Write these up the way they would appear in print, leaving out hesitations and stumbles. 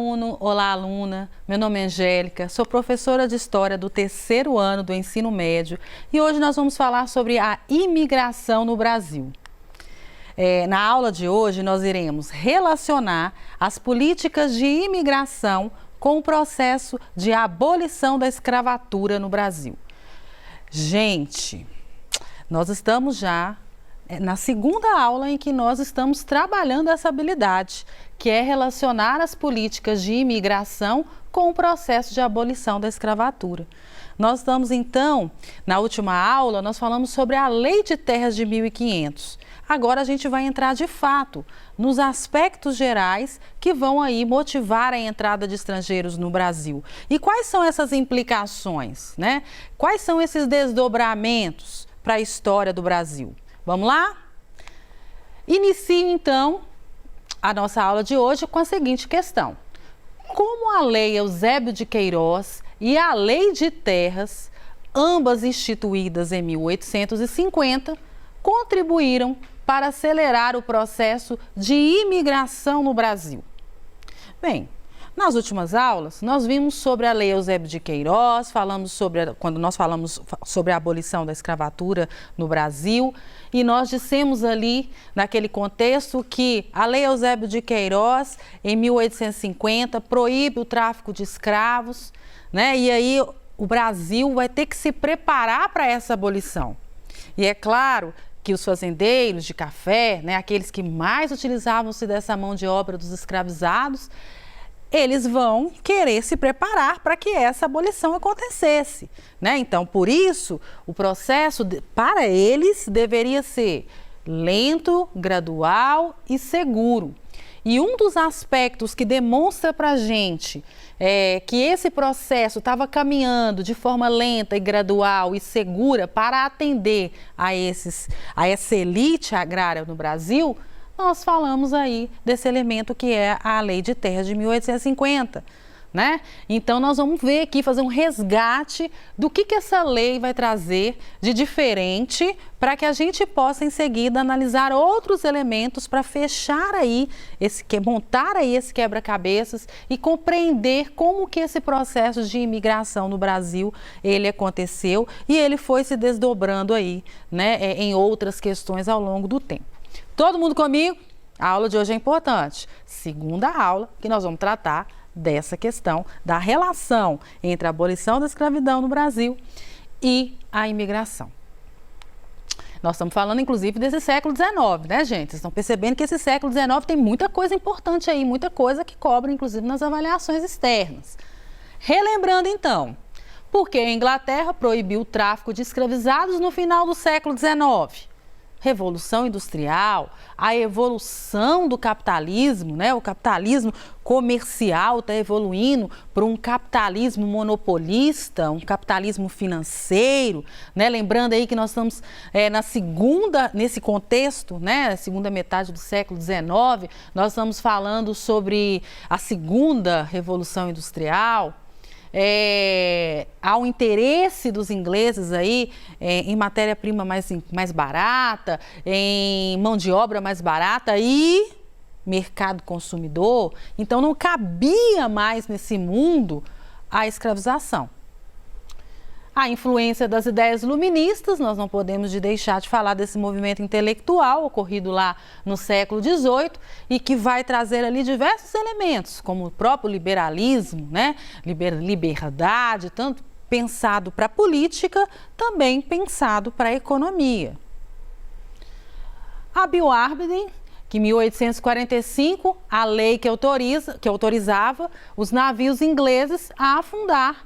aluno, olá aluna, meu nome é Angélica, sou professora de História do terceiro ano do ensino médio e hoje nós vamos falar sobre a imigração no Brasil. Na aula de hoje nós iremos relacionar as políticas de imigração com o processo de abolição da escravatura no Brasil. Gente, nós estamos já na segunda aula em que nós estamos trabalhando essa habilidade, que é relacionar as políticas de imigração com o processo de abolição da escravatura. Nós estamos então, na última aula, nós falamos sobre a Lei de Terras de 1500. Agora a gente vai entrar de fato nos aspectos gerais que vão aí motivar a entrada de estrangeiros no Brasil. E quais são essas implicações, né? Quais são esses desdobramentos para a história do Brasil? Vamos lá? Inicio então a nossa aula de hoje com a seguinte questão. Como a Lei Eusébio de Queiroz e a Lei de Terras, ambas instituídas em 1850, contribuíram para acelerar o processo de imigração no Brasil? Bem, nas últimas aulas, nós vimos sobre a Lei Eusébio de Queiroz, quando nós falamos sobre a abolição da escravatura no Brasil, e nós dissemos ali, naquele contexto, que a Lei Eusébio de Queiroz, em 1850, proíbe o tráfico de escravos, né? E aí o Brasil vai ter que se preparar para essa abolição. E é claro que os fazendeiros de café, né, aqueles que mais utilizavam-se dessa mão de obra dos escravizados, eles vão querer se preparar para que essa abolição acontecesse, né? Então, por isso, o processo para eles deveria ser lento, gradual e seguro. E um dos aspectos que demonstra para a gente que esse processo estava caminhando de forma lenta e gradual e segura para atender a essa elite agrária no Brasil, nós falamos aí desse elemento que é a Lei de Terras de 1850, né? Então, nós vamos ver aqui, fazer um resgate do que essa lei vai trazer de diferente para que a gente possa, em seguida, analisar outros elementos para fechar aí, montar aí esse quebra-cabeças e compreender como que esse processo de imigração no Brasil, ele aconteceu e ele foi se desdobrando aí, né, em outras questões ao longo do tempo. Todo mundo comigo? A aula de hoje é importante. Segunda aula que nós vamos tratar dessa questão da relação entre a abolição da escravidão no Brasil e a imigração. Nós estamos falando, inclusive, desse século XIX, né, gente? Vocês estão percebendo que esse século XIX tem muita coisa importante aí, muita coisa que cobra, inclusive, nas avaliações externas. Relembrando, então, por que a Inglaterra proibiu o tráfico de escravizados no final do século XIX? Revolução Industrial, a evolução do capitalismo, né? O capitalismo comercial está evoluindo para um capitalismo monopolista, um capitalismo financeiro, né? Lembrando aí que nós estamos nesse contexto, né? Segunda metade do século XIX, nós estamos falando sobre a segunda Revolução Industrial. Há um interesse dos ingleses aí em matéria-prima mais barata, em mão de obra mais barata e mercado consumidor. Então, não cabia mais nesse mundo a escravização. A influência das ideias iluministas, nós não podemos deixar de falar desse movimento intelectual ocorrido lá no século XVIII e que vai trazer ali diversos elementos, como o próprio liberalismo, né? Liberdade, tanto pensado para a política, também pensado para a economia. A Bill-Arbiden, que em 1845, a lei que autorizava os navios ingleses a afundar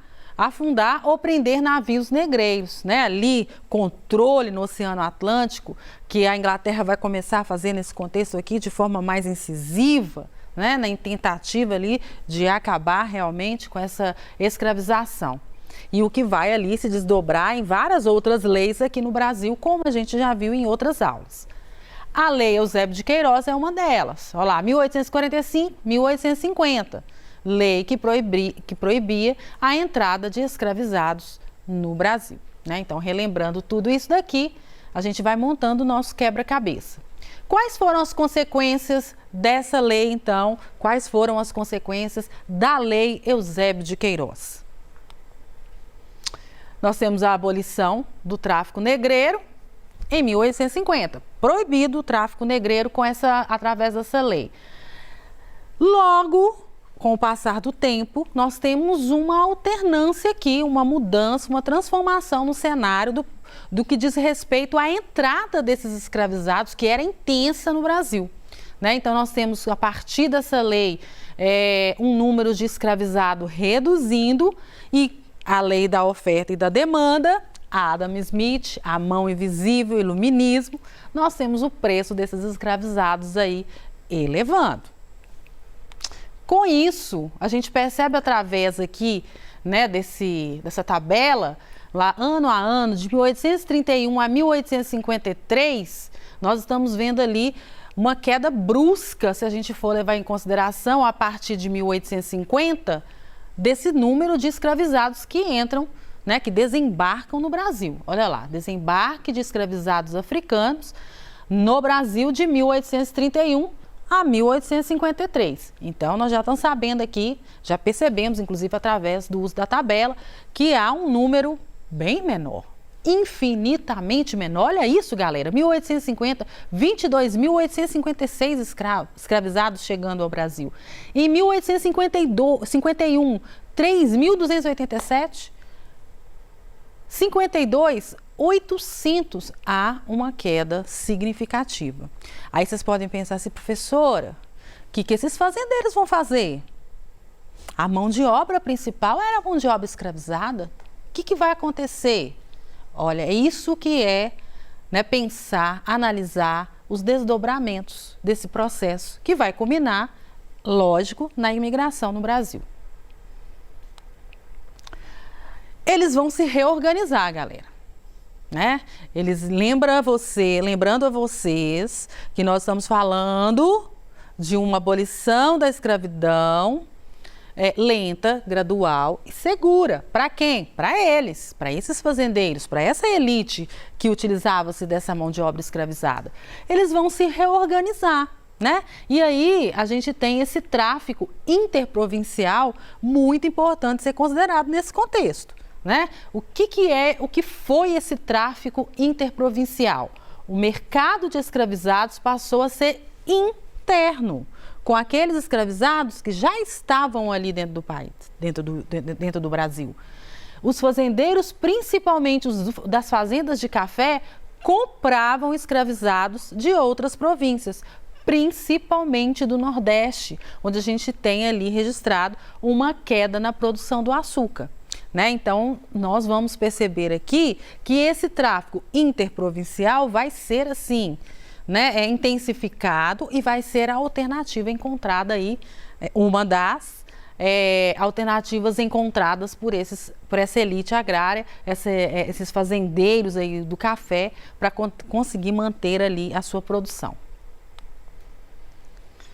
ou prender navios negreiros, né? Ali, controle no Oceano Atlântico, que a Inglaterra vai começar a fazer nesse contexto aqui de forma mais incisiva, né? Na tentativa ali de acabar realmente com essa escravização. E o que vai ali se desdobrar em várias outras leis aqui no Brasil, como a gente já viu em outras aulas. A Lei Eusébio de Queiroz é uma delas. Olha lá, 1845, 1850. Lei que proibia a entrada de escravizados no Brasil, né? Então, relembrando tudo isso daqui, a gente vai montando o nosso quebra-cabeça. Quais foram as consequências dessa lei, então, quais foram as consequências da Lei Eusébio de Queiroz. Nós temos a abolição do tráfico negreiro em 1850. Proibido o tráfico negreiro através dessa lei. Logo, com o passar do tempo, nós temos uma alternância aqui, uma mudança, uma transformação no cenário do que diz respeito à entrada desses escravizados, que era intensa no Brasil. Né? Então, nós temos, a partir dessa lei, um número de escravizado reduzindo e a lei da oferta e da demanda, Adam Smith, a mão invisível, iluminismo, nós temos o preço desses escravizados aí elevando. Com isso, a gente percebe através aqui, né, dessa tabela, lá ano a ano, de 1831 a 1853, nós estamos vendo ali uma queda brusca, se a gente for levar em consideração, a partir de 1850, desse número de escravizados que entram, né, que desembarcam no Brasil. Olha lá, desembarque de escravizados africanos no Brasil de 1831 a 1853. Então, nós já estamos sabendo aqui, já percebemos, inclusive através do uso da tabela, que há um número bem menor, infinitamente menor. Olha isso, galera, 1850, 22.856 escravizados chegando ao Brasil. Em 1851, 3.287. 52, 800, há uma queda significativa. Aí vocês podem pensar assim, professora, o que esses fazendeiros vão fazer? A mão de obra principal era a mão de obra escravizada. O que vai acontecer? Olha, é isso que é, né, pensar, analisar os desdobramentos desse processo, que vai culminar, lógico, na imigração no Brasil. Eles vão se reorganizar, galera, né? Eles lembrando a vocês que nós estamos falando de uma abolição da escravidão lenta, gradual e segura. Para quem? Para eles, para esses fazendeiros, para essa elite que utilizava-se dessa mão de obra escravizada. Eles vão se reorganizar, né? E aí a gente tem esse tráfico interprovincial muito importante ser considerado nesse contexto. Né? O que foi esse tráfico interprovincial? O mercado de escravizados passou a ser interno, com aqueles escravizados que já estavam ali dentro do país, dentro do Brasil. Os fazendeiros, principalmente os das fazendas de café, compravam escravizados de outras províncias, principalmente do Nordeste, onde a gente tem ali registrado uma queda na produção do açúcar. Né? Então, nós vamos perceber aqui que esse tráfico interprovincial vai ser assim, né, intensificado e vai ser a alternativa encontrada aí, uma das alternativas encontradas por essa elite agrária, esses fazendeiros aí do café, para conseguir manter ali a sua produção.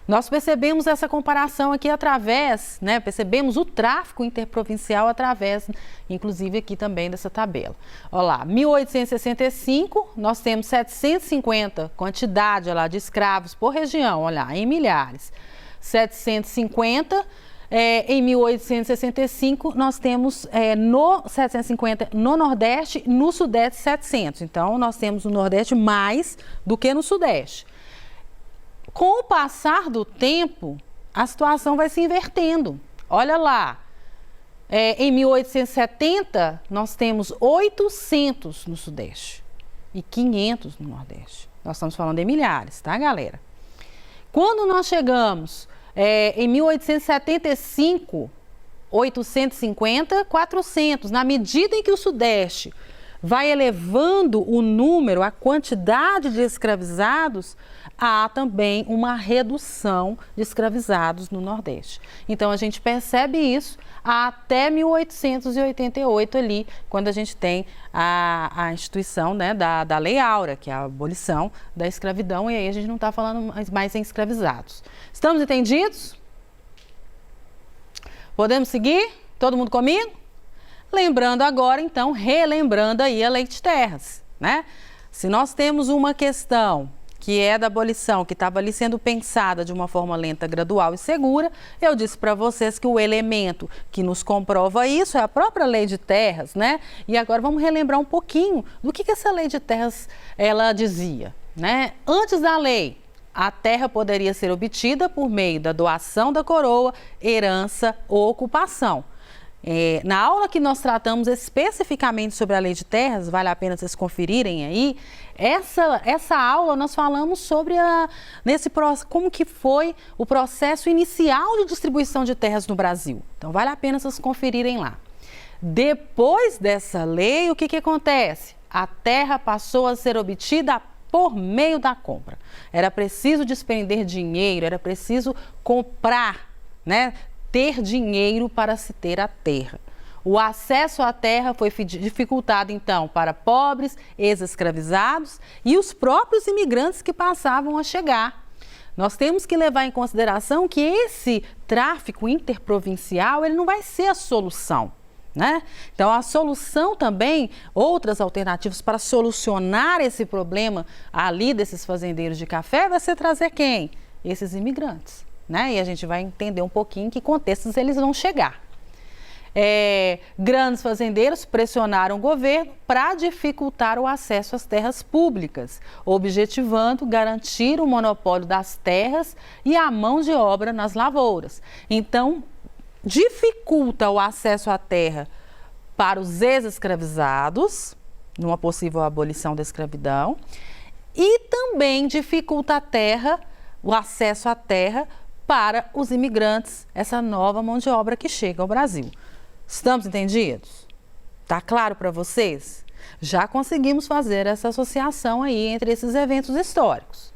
Nós percebemos essa comparação aqui através, né, percebemos o tráfico interprovincial através, inclusive aqui também dessa tabela. Olha lá, 1865, nós temos 750 quantidade lá, de escravos por região, olha lá, em milhares. 750, em 1865, nós temos 750 no Nordeste, no Sudeste 700. Então, nós temos no Nordeste mais do que no Sudeste. Com o passar do tempo, a situação vai se invertendo. Olha lá, em 1870, nós temos 800 no Sudeste e 500 no Nordeste. Nós estamos falando de milhares, tá, galera? Quando nós chegamos em 1875, 850, 400. Na medida em que o Sudeste vai elevando o número, a quantidade de escravizados, há também uma redução de escravizados no Nordeste. Então, a gente percebe isso até 1888 ali, quando a gente tem a instituição, né, da Lei Áurea, que é a abolição da escravidão, e aí a gente não está falando mais em escravizados. Estamos entendidos? Podemos seguir? Todo mundo comigo? Lembrando agora, então, relembrando aí a Lei de Terras, né? Se nós temos uma questão que é da abolição, que estava ali sendo pensada de uma forma lenta, gradual e segura, eu disse para vocês que o elemento que nos comprova isso é a própria Lei de Terras, né? E agora vamos relembrar um pouquinho do que essa Lei de Terras ela dizia, né? Antes da lei, a terra poderia ser obtida por meio da doação da coroa, herança ou ocupação. Na aula que nós tratamos especificamente sobre a Lei de Terras, vale a pena vocês conferirem aí, essa aula nós falamos sobre como que foi o processo inicial de distribuição de terras no Brasil. Então vale a pena vocês conferirem lá. Depois dessa lei, o que acontece? A terra passou a ser obtida por meio da compra. Era preciso despender dinheiro, era preciso comprar, né? Ter dinheiro para se ter a terra. O acesso à terra foi dificultado, então, para pobres, ex-escravizados e os próprios imigrantes que passavam a chegar. Nós temos que levar em consideração que esse tráfico interprovincial ele não vai ser a solução, né? Então, a solução também, outras alternativas para solucionar esse problema ali desses fazendeiros de café vai ser trazer quem? Esses imigrantes. Né? E a gente vai entender um pouquinho em que contextos eles vão chegar. Grandes fazendeiros pressionaram o governo para dificultar o acesso às terras públicas, objetivando garantir o monopólio das terras e a mão de obra nas lavouras. Então, dificulta o acesso à terra para os ex-escravizados, numa possível abolição da escravidão, e também dificulta o acesso à terra para os imigrantes, essa nova mão de obra que chega ao Brasil. Estamos entendidos? Tá claro para vocês? Já conseguimos fazer essa associação aí entre esses eventos históricos.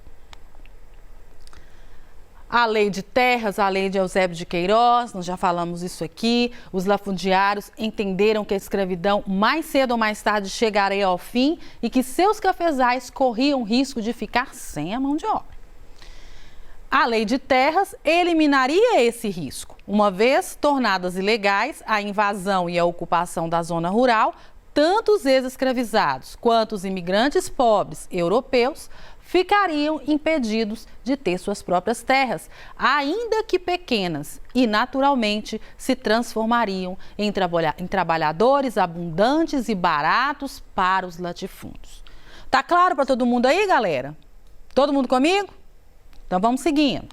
A Lei de Terras, a Lei de Eusébio de Queiroz, nós já falamos isso aqui, os lafundiários entenderam que a escravidão mais cedo ou mais tarde chegaria ao fim e que seus cafezais corriam risco de ficar sem a mão de obra. A Lei de Terras eliminaria esse risco, uma vez tornadas ilegais a invasão e a ocupação da zona rural, tanto os ex-escravizados quanto os imigrantes pobres europeus ficariam impedidos de ter suas próprias terras, ainda que pequenas, e naturalmente se transformariam em trabalhadores abundantes e baratos para os latifúndios. Tá claro para todo mundo aí, galera? Todo mundo comigo? Então vamos seguindo.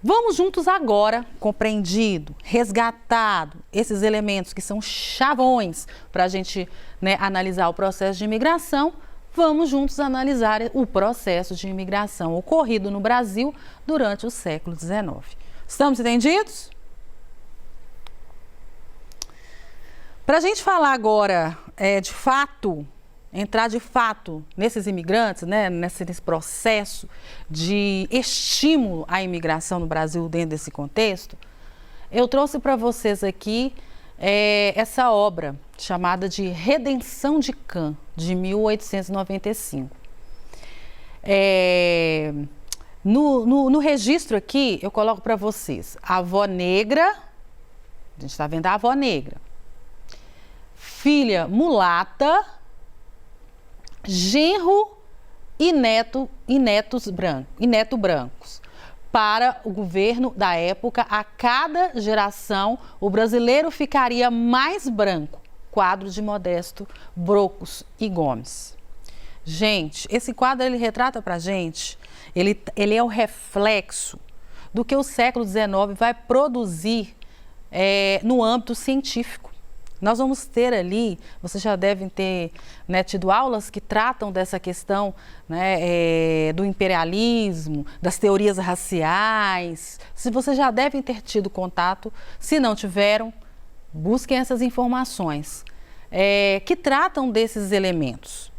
Vamos juntos agora, compreendido, resgatado esses elementos que são chavões para a gente, né, analisar o processo de imigração. Vamos juntos analisar o processo de imigração ocorrido no Brasil durante o século XIX. Estamos entendidos? Para a gente falar agora, de fato, entrar de fato nesses imigrantes, né, nesse processo de estímulo à imigração no Brasil dentro desse contexto, eu trouxe para vocês aqui essa obra chamada de Redenção de Cã, de 1895. No registro aqui, eu coloco para vocês a avó negra, a gente está vendo a avó negra, filha mulata, genro e neto brancos. Para o governo da época, a cada geração, o brasileiro ficaria mais branco. Quadro de Modesto Brocos e Gomes. Gente, esse quadro ele retrata para a gente, ele é o reflexo do que o século XIX vai produzir no âmbito científico. Nós vamos ter ali, vocês já devem ter, né, tido aulas que tratam dessa questão, né, do imperialismo, das teorias raciais. Se vocês já devem ter tido contato, se não tiveram, busquem essas informações que tratam desses elementos.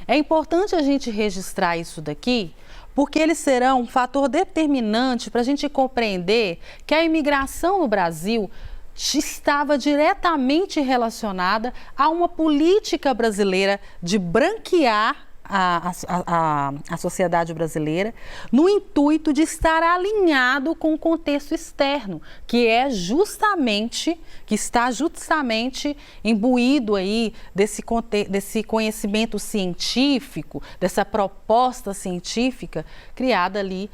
É importante a gente registrar isso daqui, porque eles serão um fator determinante para a gente compreender que a imigração no Brasil estava diretamente relacionada a uma política brasileira de branquear a sociedade brasileira no intuito de estar alinhado com o contexto externo, que está justamente imbuído aí desse conhecimento científico, dessa proposta científica criada ali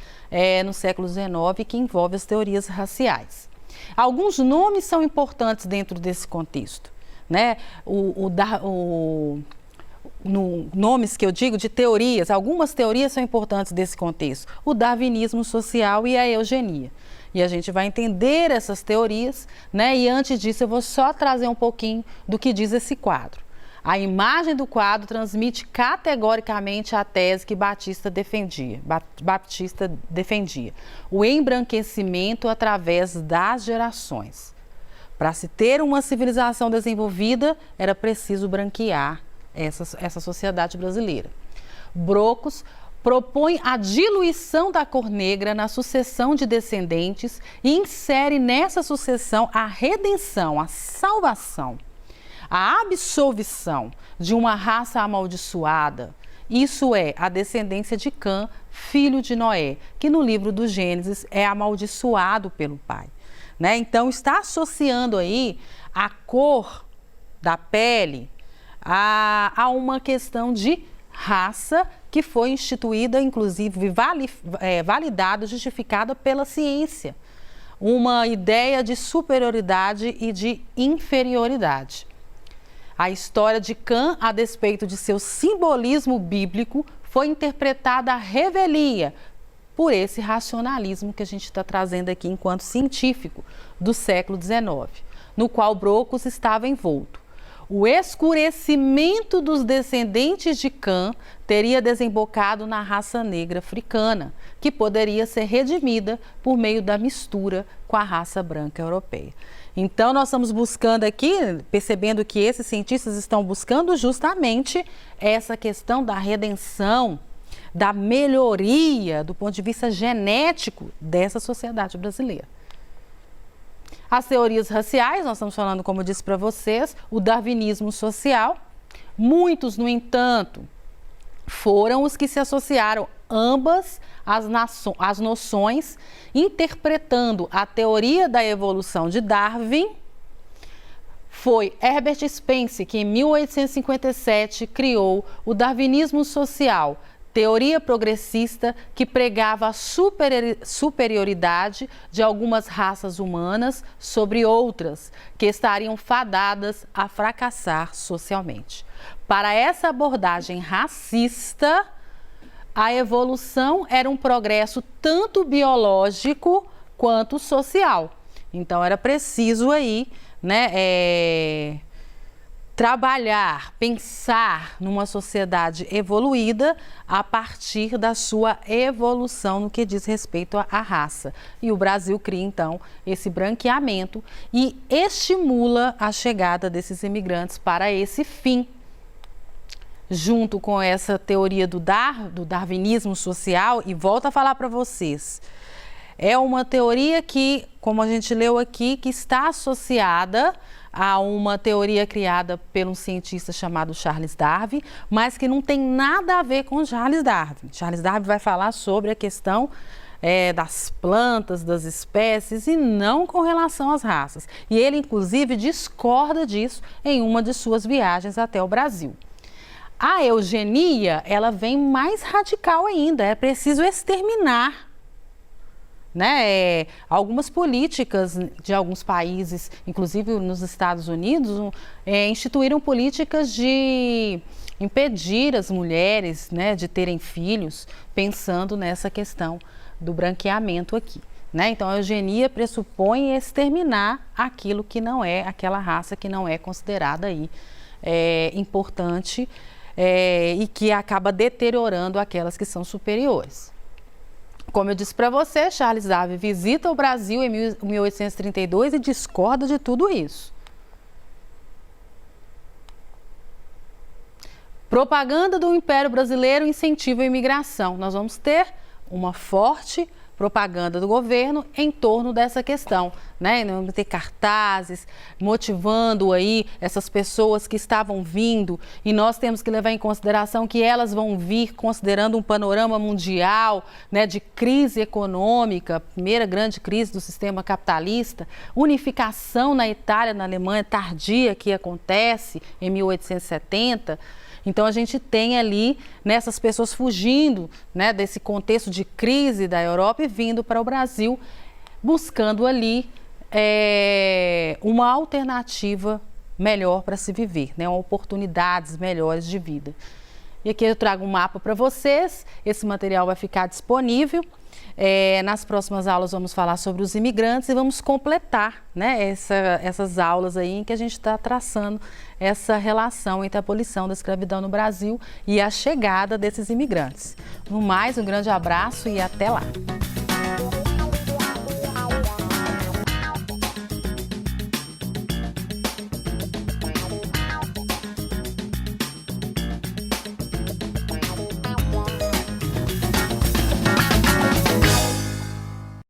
no século XIX, que envolve as teorias raciais. Alguns nomes são importantes dentro desse contexto, né? Nomes que eu digo de teorias, algumas teorias são importantes desse contexto. O darwinismo social e a eugenia. E a gente vai entender essas teorias, né? E antes disso eu vou só trazer um pouquinho do que diz esse quadro. A imagem do quadro transmite categoricamente a tese que Batista defendia. O embranquecimento através das gerações. Para se ter uma civilização desenvolvida, era preciso branquear essa sociedade brasileira. Brocos propõe a diluição da cor negra na sucessão de descendentes e insere nessa sucessão a redenção, a salvação, a absolvição de uma raça amaldiçoada. Isso é a descendência de Cã, filho de Noé, que no livro do Gênesis é amaldiçoado pelo pai, né? Então está associando aí a cor da pele a uma questão de raça que foi instituída, inclusive validada, justificada pela ciência. Uma ideia de superioridade e de inferioridade. A história de Cã, a despeito de seu simbolismo bíblico, foi interpretada à revelia por esse racionalismo que a gente está trazendo aqui enquanto científico do século XIX, no qual Brocos estava envolto. O escurecimento dos descendentes de Cã teria desembocado na raça negra africana, que poderia ser redimida por meio da mistura com a raça branca europeia. Então, nós estamos buscando aqui, percebendo que esses cientistas estão buscando justamente essa questão da redenção, da melhoria do ponto de vista genético dessa sociedade brasileira. As teorias raciais, nós estamos falando, como eu disse para vocês, o darwinismo social. Muitos, no entanto, foram os que se associaram ambas as noções, interpretando a teoria da evolução de Darwin. Foi Herbert Spencer que, em 1857, criou o darwinismo social, teoria progressista que pregava a superioridade de algumas raças humanas sobre outras, que estariam fadadas a fracassar socialmente. Para essa abordagem racista, a evolução era um progresso tanto biológico quanto social. Então, era preciso aí, né, trabalhar, pensar numa sociedade evoluída a partir da sua evolução no que diz respeito à raça. E o Brasil cria, então, esse branqueamento e estimula a chegada desses imigrantes para esse fim. Junto com essa teoria do darwinismo social, e volto a falar para vocês, é uma teoria que, como a gente leu aqui, que está associada a uma teoria criada por um cientista chamado Charles Darwin, mas que não tem nada a ver com Charles Darwin. Charles Darwin vai falar sobre a questão das plantas, das espécies e não com relação às raças. E ele, inclusive, discorda disso em uma de suas viagens até o Brasil. A eugenia, ela vem mais radical ainda, é preciso exterminar, né? Algumas políticas de alguns países, inclusive nos Estados Unidos, instituíram políticas de impedir as mulheres, né, de terem filhos, pensando nessa questão do branqueamento aqui, né? Então, a eugenia pressupõe exterminar aquilo que não é, aquela raça que não é considerada aí importante e que acaba deteriorando aquelas que são superiores. Como eu disse para você, Charles Darwin visita o Brasil em 1832 e discorda de tudo isso. Propaganda do Império Brasileiro incentiva a imigração. Nós vamos ter uma forte propaganda do governo em torno dessa questão né? Nós vamos ter cartazes motivando aí essas pessoas que estavam vindo, e nós temos que levar em consideração que elas vão vir considerando um panorama mundial, né, de crise econômica, primeira grande crise do sistema capitalista, unificação na Itália, na Alemanha tardia que acontece em 1870. Então a gente tem ali, né, essas pessoas fugindo, né, desse contexto de crise da Europa e vindo para o Brasil, buscando ali uma alternativa melhor para se viver, né, oportunidades melhores de vida. E aqui eu trago um mapa para vocês, esse material vai ficar disponível. Nas próximas aulas vamos falar sobre os imigrantes e vamos completar, né, essas aulas aí em que a gente está traçando essa relação entre a abolição da escravidão no Brasil e a chegada desses imigrantes. No mais, um grande abraço e até lá!